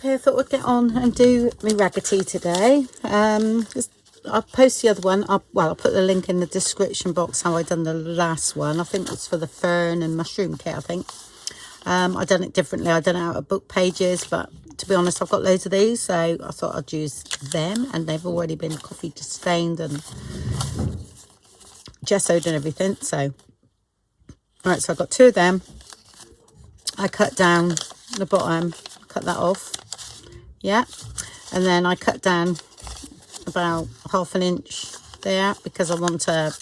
Okay, I thought I'd get on and do my raggedy today. I'll post the other one. I'll put the link in the description box how I done the last one. I think it's for the fern and mushroom kit, I think. I done it differently. I done it out of book pages, but to be honest, I've got loads of these, so I thought I'd use them, and they've already been coffee stained and gessoed and everything. So, right, so I've got 2 of them. I cut down the bottom, cut that off, yeah, and then I cut down about 1/2 inch there, because I want to,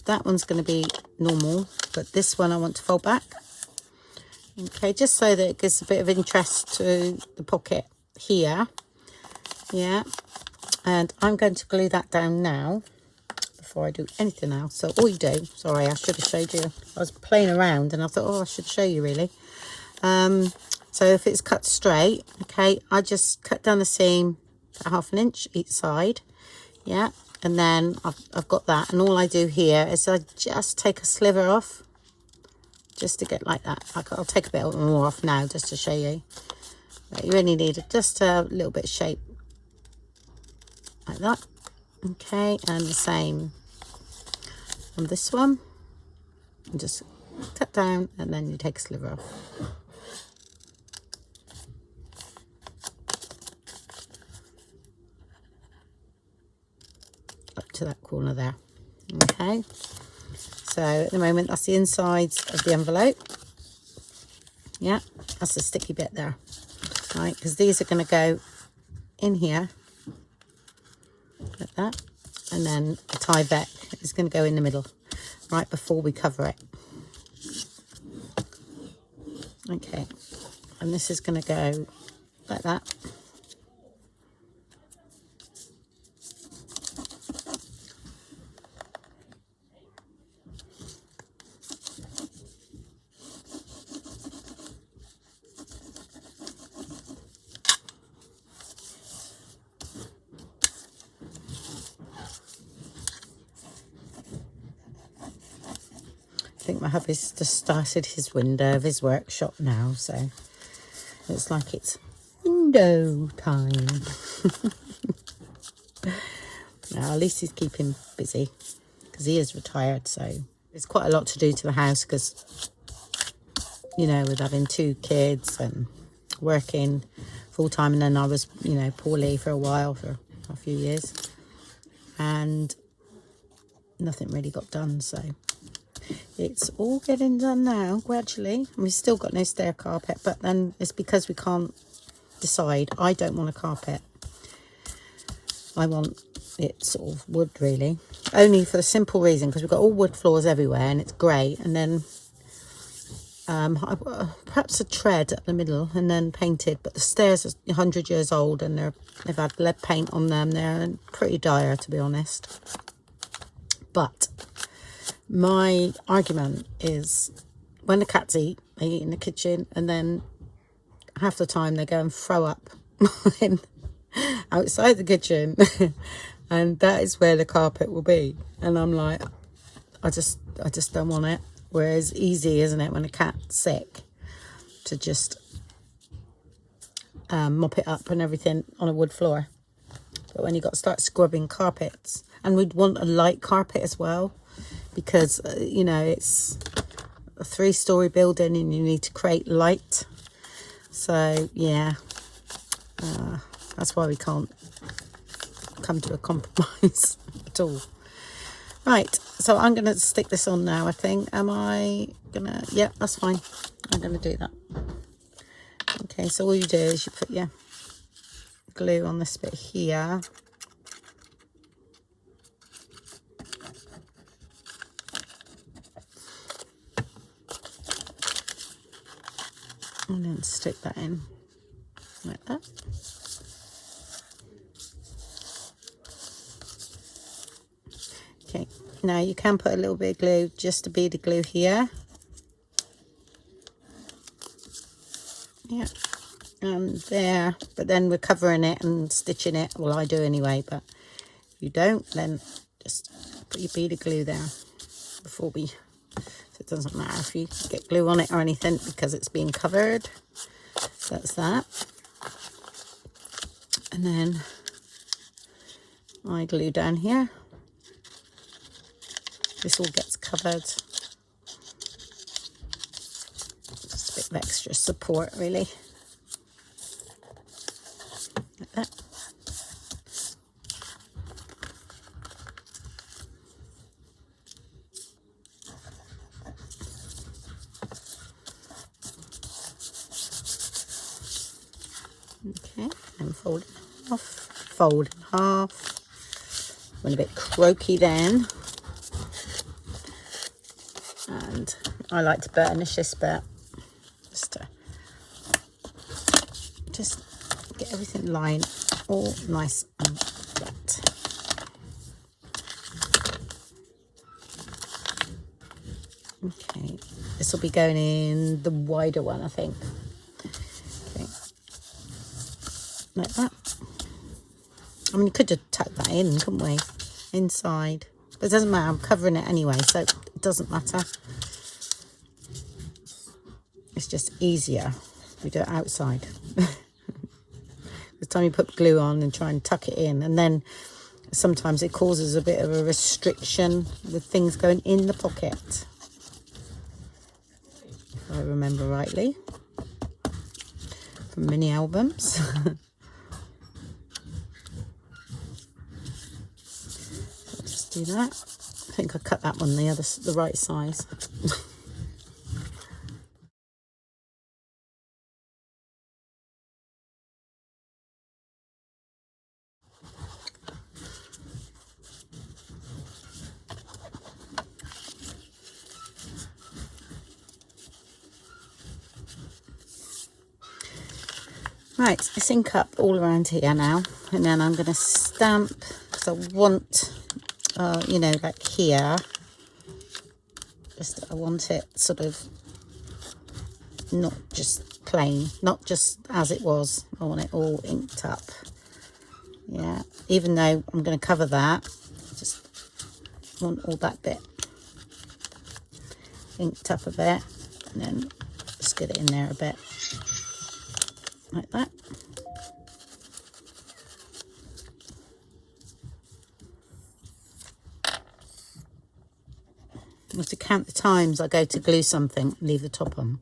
that one's going to be normal, but this one I want to fold back. Okay, just so that it gives a bit of interest to the pocket here, yeah, and I'm going to glue that down now before I do anything else. So all you do, sorry, I should have showed you, I was playing around and I thought, oh, I should show you really. So if it's cut straight, okay, I just cut down the seam at 1/2 inch each side, yeah, and then I've got that, and all I do here is I just take a sliver off, just to get like that. I'll take a bit more off now just to show you, but you only need just a little bit of shape like that. Okay, and the same on this one, and just cut down and then you take a sliver off. Up to that corner there. Okay, so at the moment that's the insides of the envelope, yeah, that's the sticky bit there, right, because these are going to go in here like that, and then the tie back is going to go in the middle right before we cover it. Okay, and this is going to go like that. I think my hubby's just started his window of his workshop now, so it's like it's window time. Now, at least he's keeping busy because he is retired, so there's quite a lot to do to the house because, you know, with having 2 kids and working full-time, and then I was, you know, poorly for a while, for a few years, and nothing really got done, so it's all getting done now gradually. And we've still got no stair carpet, but then it's because we can't decide. I don't want a carpet, I want it sort of wood, really, only for the simple reason because we've got all wood floors everywhere and it's great. And then perhaps a tread up the middle and then painted, but the stairs are 100 years old and they've had lead paint on them. They're pretty dire, to be honest. But my argument is, when the cats eat, they eat in the kitchen, and then half the time they go and throw up outside the kitchen. And that is where the carpet will be. And I'm like, I just don't want it. Whereas easy, isn't it, when a cat's sick, to just mop it up and everything on a wood floor. But when you got to start scrubbing carpets, and we'd want a light carpet as well, because you know, it's a 3-story building and you need to create light. So yeah, that's why we can't come to a compromise at all. Right, so I'm going to stick this on now, I think. Am I gonna? Yeah, that's fine. I'm going to do that. Okay, so all you do is you put your glue on this bit here. And then stick that in like that. Okay, now you can put a little bit of glue, just a bead of glue here. Yeah, and there, but then we're covering it and stitching it. Well, I do anyway, but if you don't, then just put your bead of glue there before we, so it doesn't matter if you get glue on it or anything because it's being covered. So that's that. And then I glue down here. This all gets covered. Just a bit of extra support, really. Like that. Okay, and fold it off. Fold in half. Went a bit croaky then. And I like to burnish this bit just get everything lined all nice and flat. Okay, this will be going in the wider one, I think. Okay, like that. I mean, you could just tuck that in, couldn't we? Inside. But it doesn't matter, I'm covering it anyway, so it doesn't matter. It's just easier if we do it outside. The time you put glue on and try and tuck it in, and then sometimes it causes a bit of a restriction with things going in the pocket. If I remember rightly. From mini albums. Do that. I think I cut that one the right size. Right, it's ink up all around here now, and then I'm going to stamp because I want, you know, like here. I want it sort of not just plain, not just as it was. I want it all inked up. Yeah, even though I'm going to cover that, I just want all that bit inked up a bit, and then just get it in there a bit like that. I have to count the times I go to glue something and leave the top on.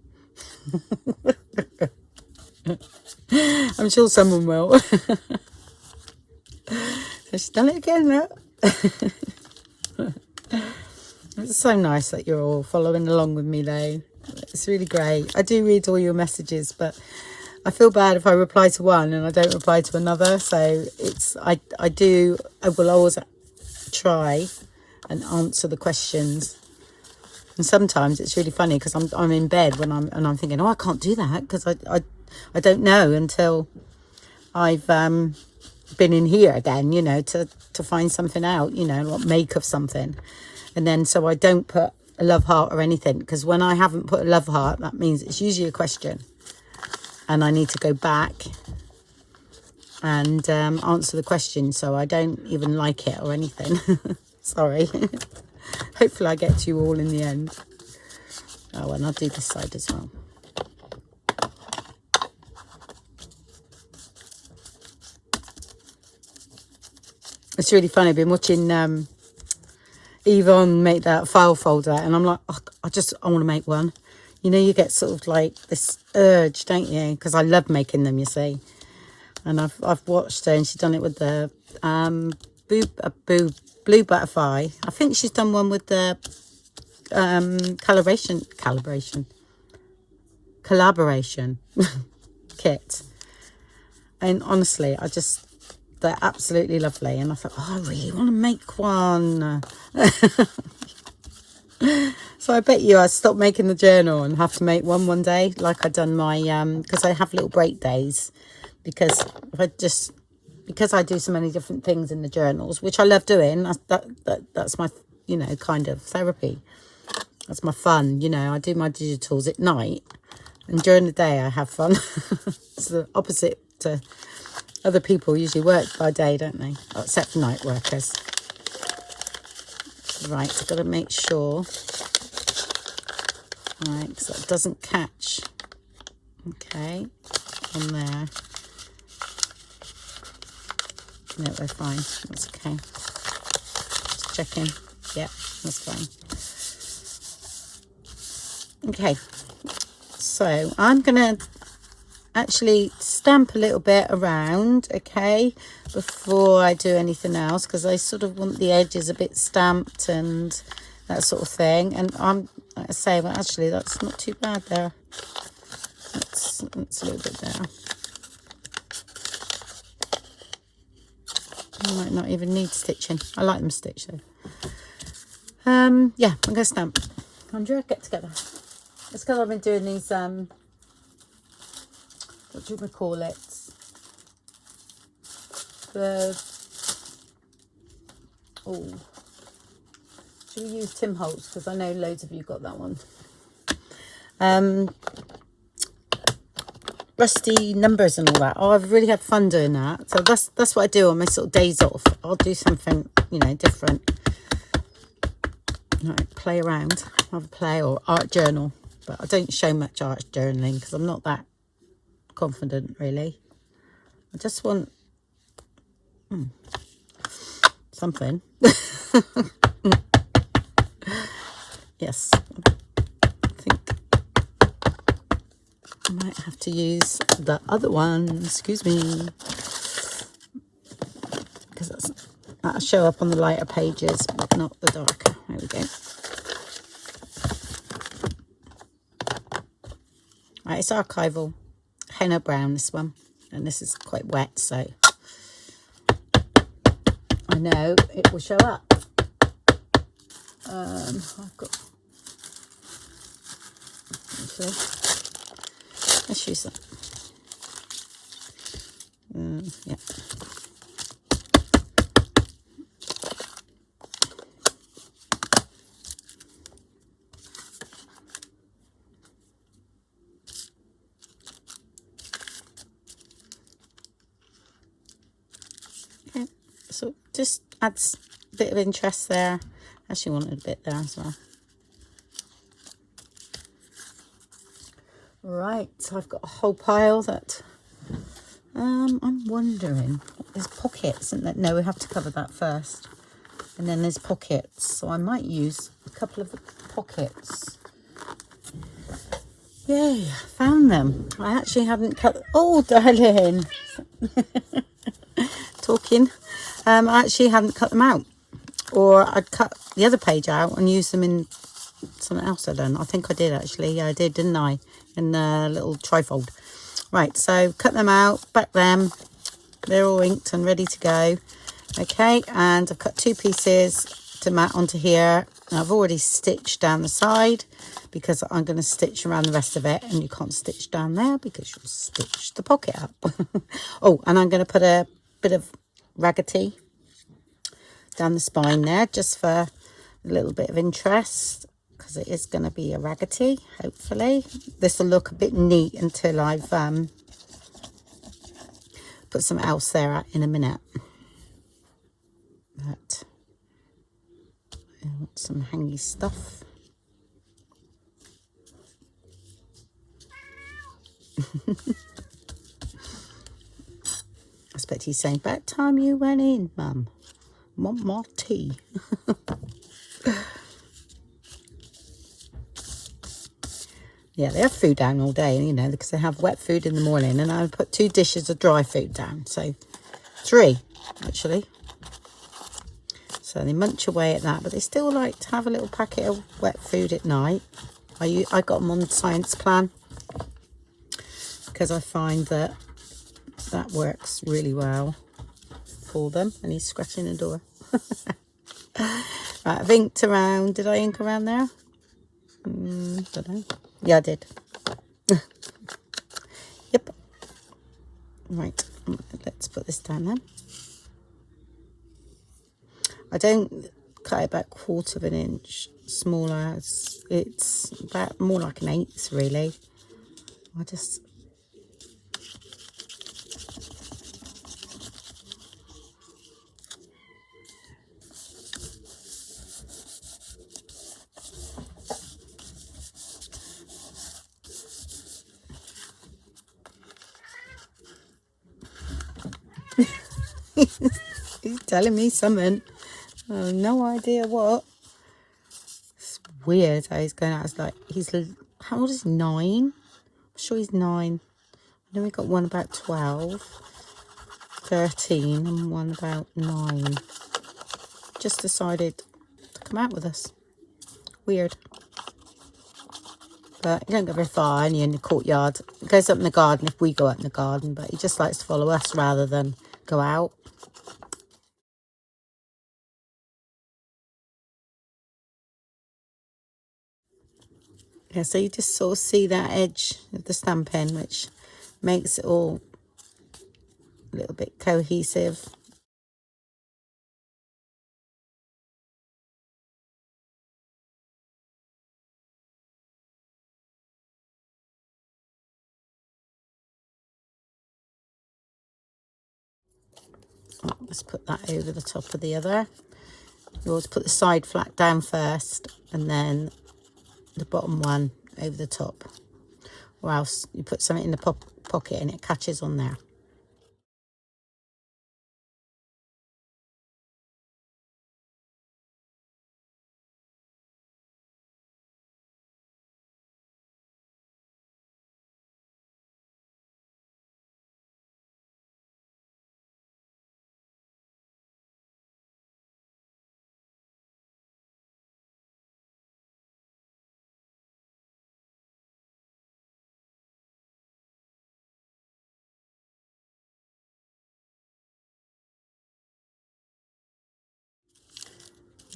I'm sure someone will. She's done it again now. It's so nice that you're all following along with me though. It's really great. I do read all your messages, but I feel bad if I reply to one and I don't reply to another. So I will always try and answer the questions. And sometimes it's really funny because I'm in bed when I'm thinking, oh, I can't do that because I don't know until I've been in here again, you know, to find something out, you know, what make of something. And then so I don't put a love heart or anything, because when I haven't put a love heart, that means it's usually a question. And I need to go back and answer the question, so I don't even like it or anything. Sorry. Hopefully I get to you all in the end. Oh, and I'll do this side as well. It's really funny. I've been watching Yvonne make that file folder, and I'm like, oh, I want to make one. You know, you get sort of like this urge, don't you? Because I love making them, you see. And I've watched her, and she's done it with the blue butterfly. I think she's done one with the collaboration kit. And honestly, they're absolutely lovely. And I thought, oh, I really want to make one. So I bet you I stopped making the journal and have to make one day, like I done my because I have little break days, because I do so many different things in the journals, which I love doing. That's my, you know, kind of therapy. That's my fun, you know. I do my digitals at night, and during the day I have fun. It's the opposite to other people. Usually work by day, don't they? Except for night workers. Right, I've got to make sure. Right, so it doesn't catch. Okay, on there. No, we're fine. That's okay. Just checking. Yeah, that's fine. Okay, so I'm gonna actually stamp a little bit around, okay, before I do anything else, because I sort of want the edges a bit stamped and that sort of thing. And I'm, like I say, well, actually that's not too bad there. That's a little bit there. I might not even need stitching. I like them stitched though. Yeah, I'm gonna stamp. Andrea, get together. It's because I've been doing these what do we call it? Should we use Tim Holtz? Because I know loads of you got that one. Rusty numbers and all that. Oh, I've really had fun doing that. So that's what I do on my sort of days off. I'll do something, you know, different. Like play around, have a play, or art journal. But I don't show much art journaling because I'm not that confident, really. I just want something. Yes, I think I might have to use the other one, excuse me, because that'll show up on the lighter pages but not the darker. There we go. Right, it's archival henna brown, this one, and this is quite wet, so I know it will show up. I've got, actually, let's use that. Yeah. Okay, so just adds a bit of interest there. Actually wanted a bit there as well. Right, so I've got a whole pile that I'm wondering, there's pockets, isn't there? No, we have to cover that first. And then there's pockets, so I might use a couple of the pockets. Yay, found them. I actually haven't cut, oh darling, talking. I actually hadn't cut them out, or I'd cut the other page out and use them in something else. I don't know. I think I did actually. Yeah, I did, didn't I? In the little trifold. Right, so cut them out, back them. They're all inked and ready to go. Okay, and I've cut 2 pieces to mat onto here. And I've already stitched down the side because I'm going to stitch around the rest of it, and you can't stitch down there because you'll stitch the pocket up. Oh, and I'm going to put a bit of raggedy down the spine there just for a little bit of interest, because it is going to be a raggedy, hopefully. This will look a bit neat until I've put some else there in a minute. But I want some hangy stuff. I expect he's saying, about time you went in, Mum. Want more tea? Yeah, they have food down all day, you know, because they have wet food in the morning, and I put 2 dishes of dry food down, so 3 actually. So they munch away at that, but they still like to have a little packet of wet food at night. I got them on Science Plan because I find that that works really well for them. And he's scratching the door. Right, I've inked around. Did I ink around there? Don't know. Yeah, I did. Yep. Right, let's put this down then. I don't cut it about 1/4 of an inch smaller. It's about more like an 1/8 really. I just He's telling me something. No idea what. It's weird how he's going out. It's like, how old is he? 9? I'm sure he's 9. I know we got one about 12, 13, and one about 9. Just decided to come out with us. Weird. But you don't go very far, only in the courtyard. He goes up in the garden if we go up in the garden, but he just likes to follow us rather than go out. Yeah, so you just sort of see that edge of the stamping, which makes it all a little bit cohesive. Oh, let's put that over the top of the other. You always put the side flat down first and then the bottom one over the top, or else you put something in the pocket and it catches on there.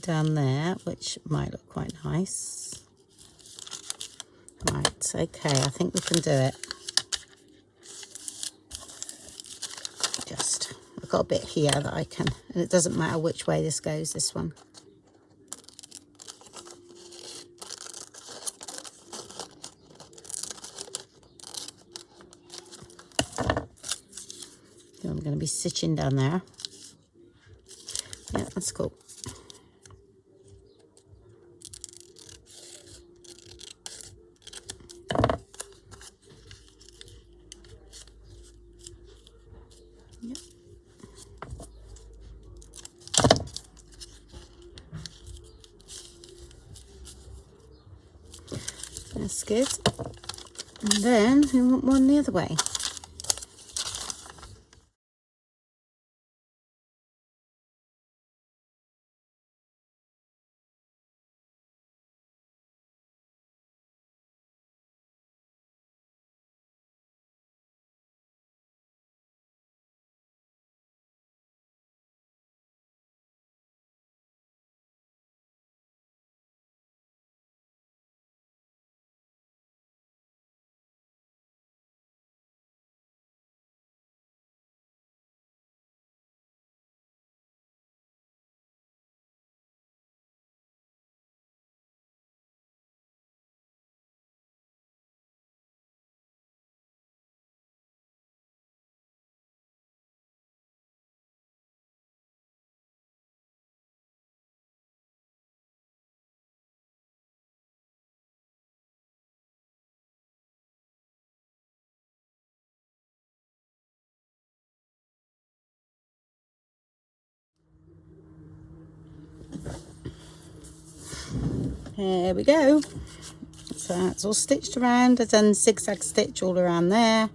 Down there, which might look quite nice. Right, okay, I think we can do it. I've got a bit here that I can, and it doesn't matter which way this goes, this one. So I'm going to be stitching down there. Yeah, that's cool. Yep. That's good. And then we want one the other way. There we go. So that's all stitched around. I've done zigzag stitch all around there,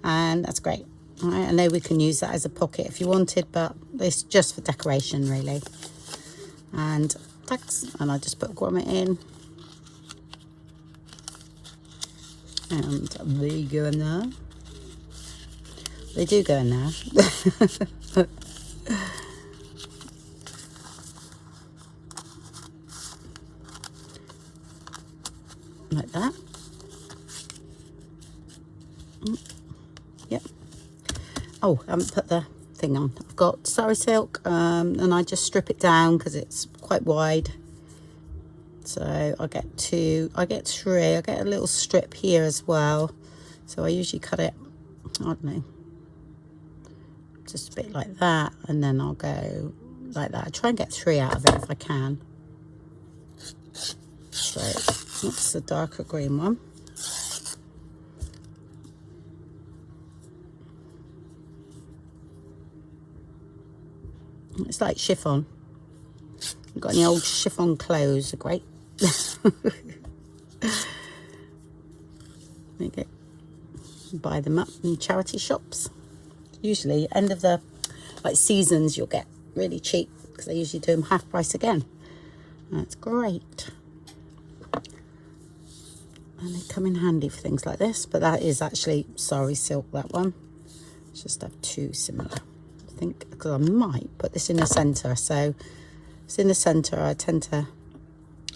and that's great. All right, I know we can use that as a pocket if you wanted, but it's just for decoration really. And thanks, and I just put a grommet in, and they go in there. They do go in there. Like that. Yep. Oh, I haven't put the thing on. I've got sari silk, and I just strip it down because it's quite wide. So I get 3. I get a little strip here as well. So I usually cut it, I don't know, just a bit like that, and then I'll go like that. I try and get 3 out of it if I can. So that's the darker green one. It's like chiffon. You've got any old chiffon clothes, are great. There you go. Buy them up in charity shops. Usually end of the like seasons you'll get really cheap because they usually do them half price again. That's great. And they come in handy for things like this, but that is actually sari silk, that one. Let's just have two similar, I think, because I might put this in the centre. So if it's in the centre, I tend to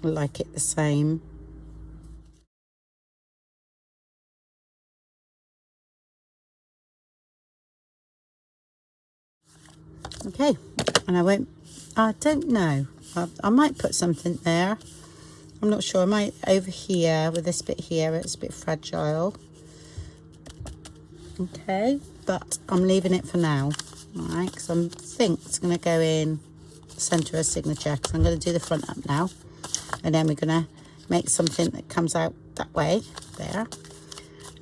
like it the same. Okay, and I don't know. I might put something there. I'm not sure. I might over here with this bit here. It's a bit fragile. Okay, but I'm leaving it for now. All right, because I think it's going to go in the centre of signature. Because I'm going to do the front up now, and then we're going to make something that comes out that way there,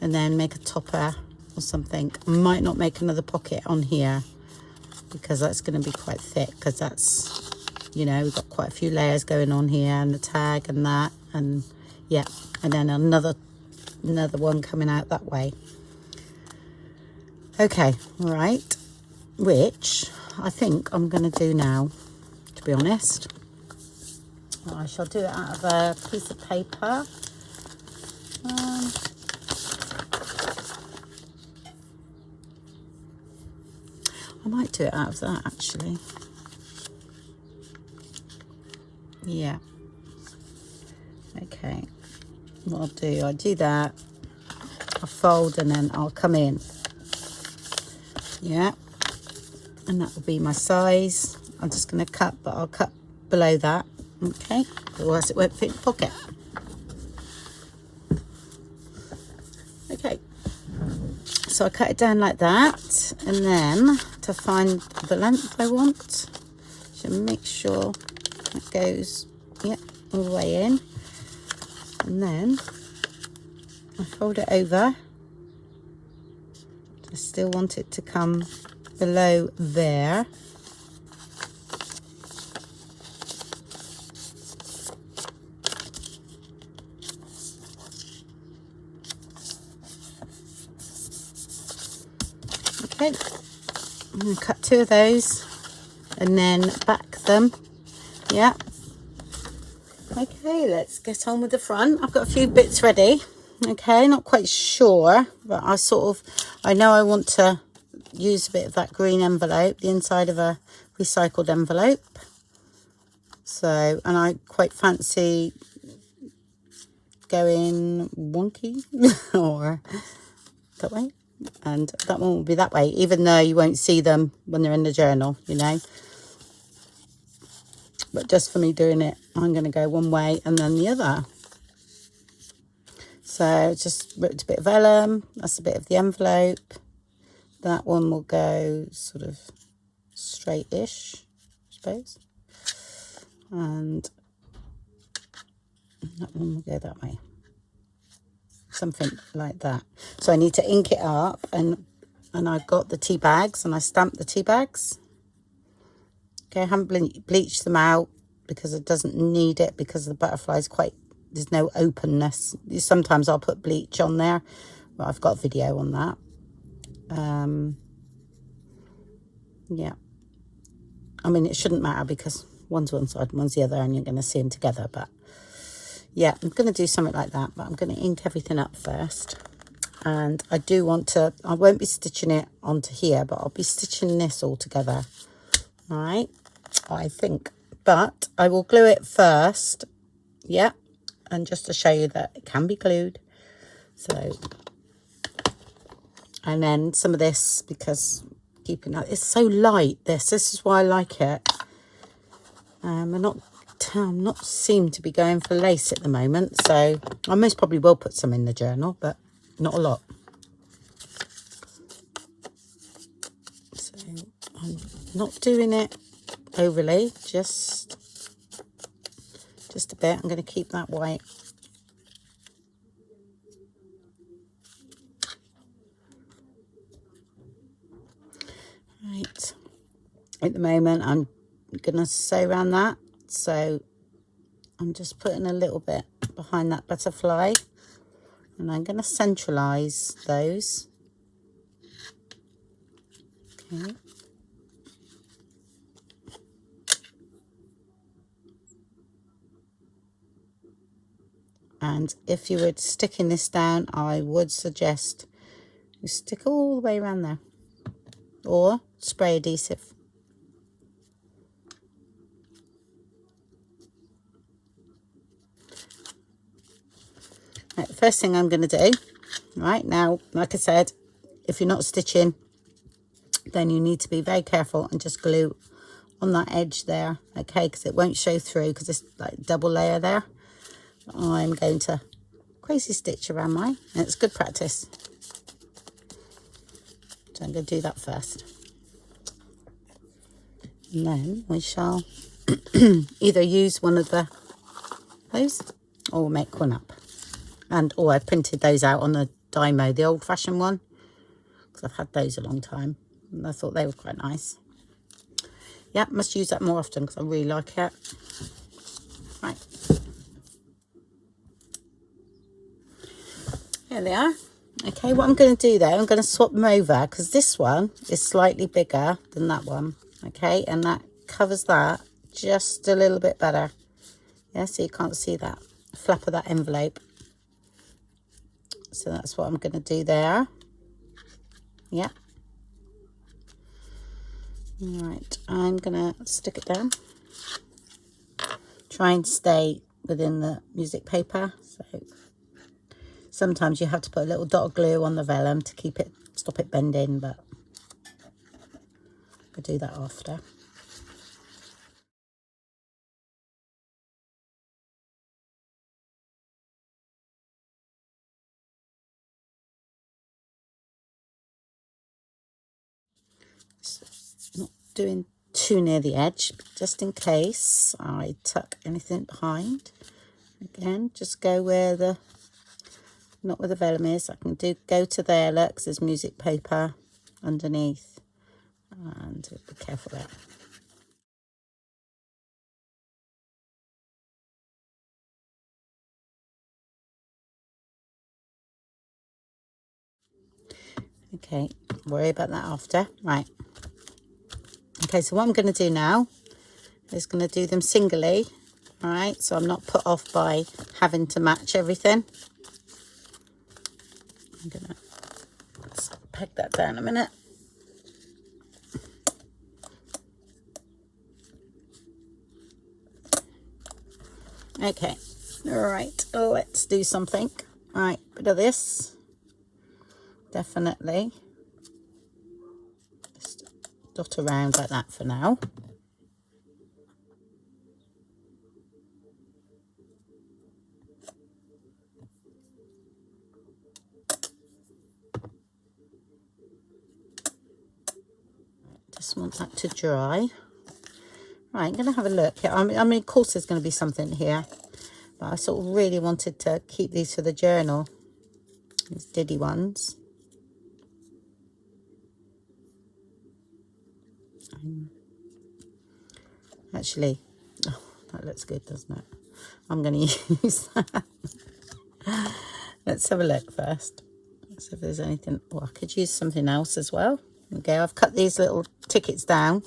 and then make a topper or something. I might not make another pocket on here because that's going to be quite thick. Because that's, you know, we've got quite a few layers going on here, and the tag and that, and yeah, and then another one coming out that way. Okay, all right, which I think I'm going to do now, to be honest. I shall do it out of a piece of paper. I might do it out of that, actually. Yeah. Okay. What I'll do, I do that. I'll fold and then I'll come in. Yeah. And that will be my size. I'm just going to cut, but I'll cut below that. Okay. Otherwise it won't fit in the pocket. Okay. So I cut it down like that. And then to find the length I want, should make sure it goes, yeah, all the way in. And then I fold it over. I still want it to come below there. Okay, I'm going to cut two of those and then back them. Yeah. Okay, let's get on with the front. I've got a few bits ready. Okay, not quite sure, but I know I want to use a bit of that green envelope, the inside of a recycled envelope. So, and I quite fancy going wonky or that way. And that one will be that way, even though you won't see them when they're in the journal, you know. But just for me doing it, I'm going to go one way and then the other. So just ripped a bit of vellum. That's a bit of the envelope. That one will go sort of straight-ish, I suppose. And that one will go that way. Something like that. So I need to ink it up, and I've got the tea bags, and I stamped the tea bags. Okay, I haven't bleached them out because it doesn't need it, because the butterfly is there's no openness. Sometimes I'll put bleach on there, but I've got a video on that. Yeah. I mean, it shouldn't matter because one's one side and one's the other, and you're going to see them together. But yeah, I'm going to do something like that, but I'm going to ink everything up first. And I do want to, I won't be stitching it onto here, but I'll be stitching this all together. All right, I think. But I will glue it first. Yeah, and just to show you that it can be glued. So, and then some of this, because keeping that, it's so light, this is why I like it. I'm not seem to be going for lace at the moment, so I most probably will put some in the journal, but not a lot. So I'm not doing it overly, just a bit. I'm going to keep that white. Right, at the moment. I'm gonna sew around that, so I'm just putting a little bit behind that butterfly, and I'm gonna centralize those. Okay. And if you were sticking this down, I would suggest you stick all the way around there, or spray adhesive. Right, the first thing I'm going to do, right now, like I said, if you're not stitching, then you need to be very careful and just glue on that edge there, okay, because it won't show through because it's like double layer there. I'm going to crazy stitch around mine, and it's good practice. So I'm going to do that first. And then we shall either use one of those or make one up. And I printed those out on the Dymo, the old-fashioned one, because I've had those a long time and I thought they were quite nice. Yeah, must use that more often because I really like it. Right, here they are. Okay, what I'm going to do there, I'm going to swap them over because this one is slightly bigger than that one. Okay, and that covers that just a little bit better. Yeah, so you can't see that flap of that envelope. So that's what I'm going to do there. Yeah. All right, I'm going to stick it down. Try and stay within the music paper. So sometimes you have to put a little dot of glue on the vellum to keep it, stop it bending, but I'll do that after. Not doing too near the edge, just in case I tuck anything behind. Again, just go where the, not where the vellum is. I can go to there, look, 'cause there's music paper underneath, and be careful there. Okay, worry about that after. Right. Okay, so what I'm going to do now is going to do them singly. All right, so I'm not put off by having to match everything. I'm going to peg that down a minute. Okay, all right, let's do something. All right, bit of this. Definitely. Just dot around like that for now. Just want that to dry. Right, I'm going to have a look. I mean, of course there's going to be something here, but I sort of really wanted to keep these for the journal. These diddy ones. Actually, oh, that looks good, doesn't it? I'm going to use that. Let's have a look first. Let's see if there's anything. Oh, I could use something else as well. Okay, I've cut these little tickets down.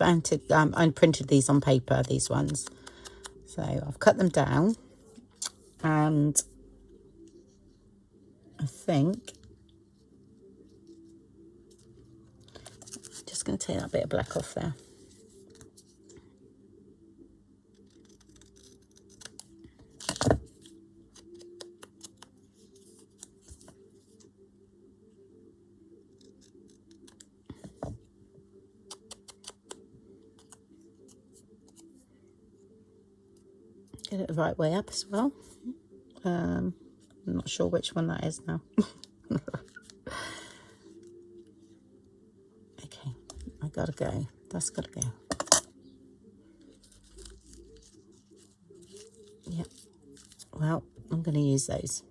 I printed these on paper, these ones. So I've cut them down, and I think I'm just going to take that bit of black off there. Get it the right way up as well. I'm not sure which one that is now. Okay, I gotta go. That's gotta go. Yep. Well, I'm gonna use those.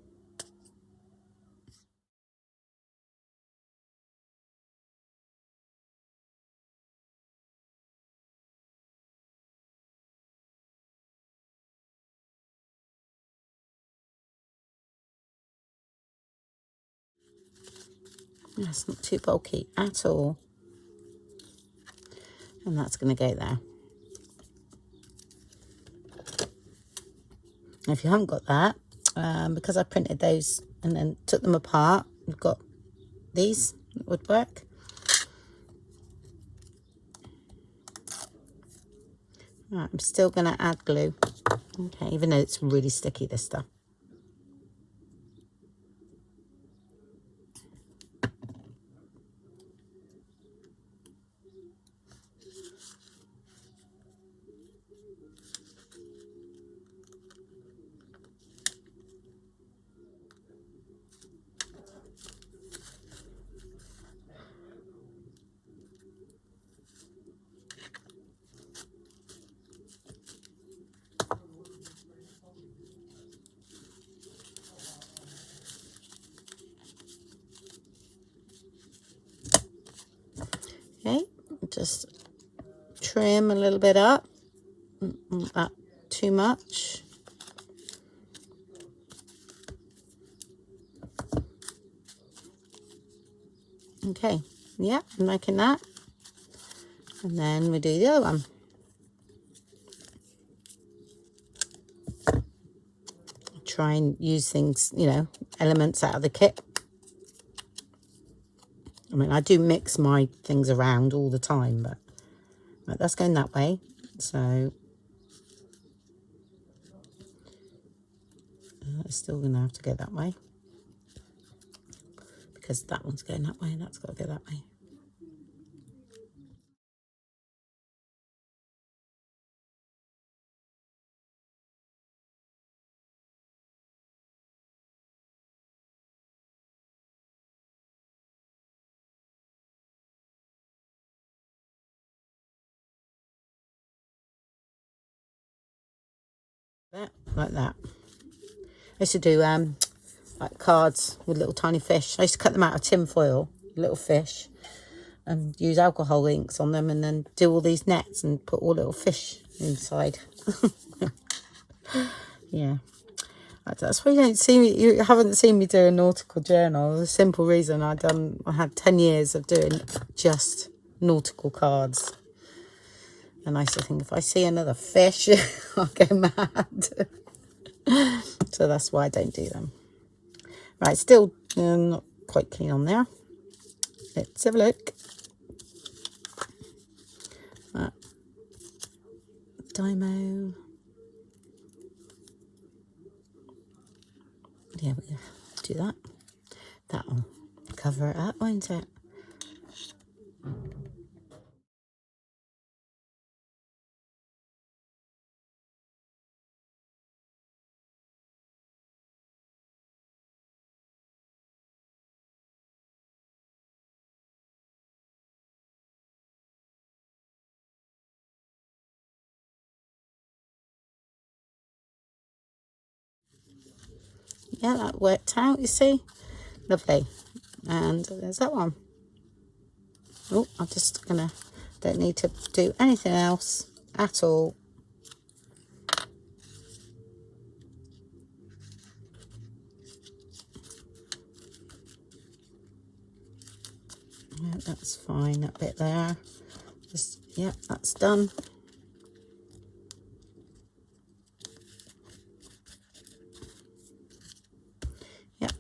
That's not too bulky at all. And that's going to go there. If you haven't got that, because I printed those and then took them apart, we've got these that would work. Right, I'm still going to add glue. Okay, even though it's really sticky, this stuff. Okay, just trim a little bit up. Not that too much. Okay, yeah, I'm liking that. And then we do the other one. Try and use things, you know, elements out of the kit. I mean, I do mix my things around all the time, but right, that's going that way. So it's still going to have to go that way. Because that one's going that way and that's got to go that way. Like that. I used to do like cards with little tiny fish. I used to cut them out of tin foil, little fish, and use alcohol inks on them, and then do all these nets and put all little fish inside. Yeah, that's why you don't see me. You haven't seen me do a nautical journal. The simple reason I had 10 years of doing just nautical cards. And I used to think, if I see another fish, I'll go mad. So that's why I don't do them. Right, still not quite clean on there. Let's have a look. Dymo. Yeah, we do that. That'll cover it up, won't it? Yeah, that worked out, you see. Lovely. And there's that one. Oh, I'm just gonna, don't need to do anything else at all. Yeah, that's fine, that bit there. Just, yeah, that's done. Yep.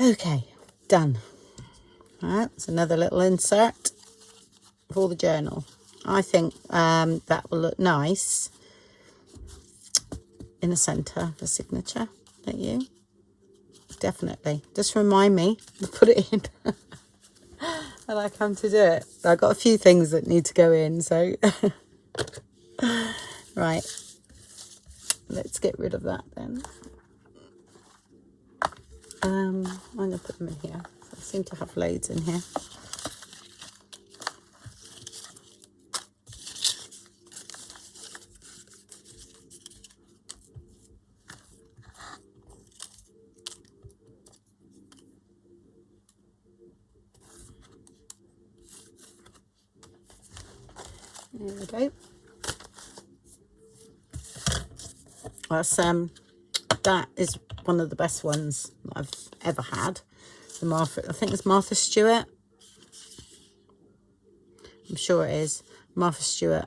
Okay, done. Right, it's another little insert for the journal. I think that will look nice in the centre, the signature, don't you? Definitely. Just remind me to put it in when I come to do it. I've got a few things that need to go in, so right. Let's get rid of that then. I'm going to put them in here. I seem to have loads in here. There we go. That's that is one of the best ones I've ever had. The Martha, I think it's Martha Stewart. I'm sure it is Martha Stewart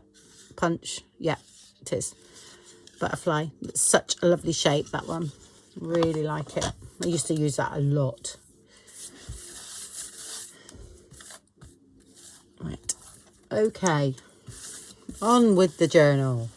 punch. Yeah, it is. Butterfly. It's such a lovely shape, that one. Really like it. I used to use that a lot. Right. Okay. On with the journal.